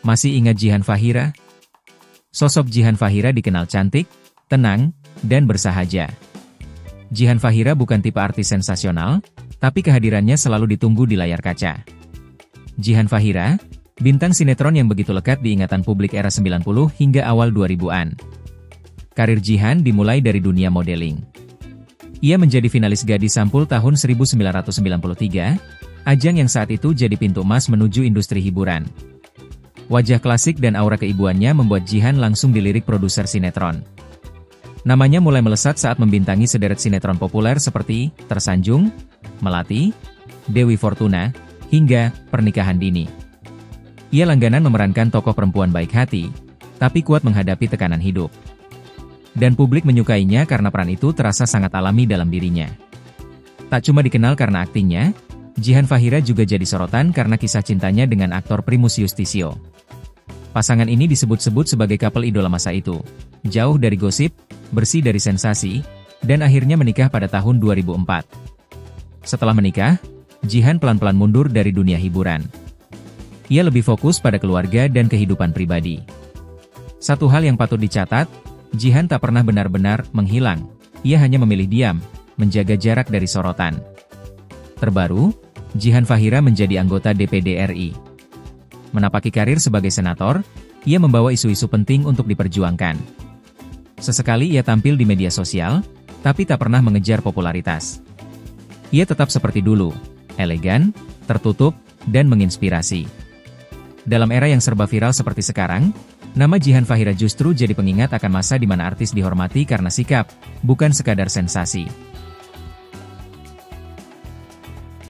Masih ingat Jihan Fahira? Sosok Jihan Fahira dikenal cantik, tenang, dan bersahaja. Jihan Fahira bukan tipe artis sensasional, tapi kehadirannya selalu ditunggu di layar kaca. Jihan Fahira, bintang sinetron yang begitu lekat di ingatan publik era 90 hingga awal 2000-an. Karir Jihan dimulai dari dunia modeling. Ia menjadi finalis Gadis Sampul tahun 1993, ajang yang saat itu jadi pintu emas menuju industri hiburan. Wajah klasik dan aura keibuannya membuat Jihan langsung dilirik produser sinetron. Namanya mulai melesat saat membintangi sederet sinetron populer seperti Tersanjung, Melati, Dewi Fortuna, hingga Pernikahan Dini. Ia langganan memerankan tokoh perempuan baik hati, tapi kuat menghadapi tekanan hidup. Dan publik menyukainya karena peran itu terasa sangat alami dalam dirinya. Tak cuma dikenal karena aktingnya, Jihan Fahira juga jadi sorotan karena kisah cintanya dengan aktor Primus Yustisio. Pasangan ini disebut-sebut sebagai couple idola masa itu. Jauh dari gosip, bersih dari sensasi, dan akhirnya menikah pada tahun 2004. Setelah menikah, Jihan pelan-pelan mundur dari dunia hiburan. Ia lebih fokus pada keluarga dan kehidupan pribadi. Satu hal yang patut dicatat, Jihan tak pernah benar-benar menghilang. Ia hanya memilih diam, menjaga jarak dari sorotan. Terbaru, Jihan Fahira menjadi anggota DPD RI. Menapaki karir sebagai senator, ia membawa isu-isu penting untuk diperjuangkan. Sesekali ia tampil di media sosial, tapi tak pernah mengejar popularitas. Ia tetap seperti dulu, elegan, tertutup, dan menginspirasi. Dalam era yang serba viral seperti sekarang, nama Jihan Fahira justru jadi pengingat akan masa di mana artis dihormati karena sikap, bukan sekadar sensasi.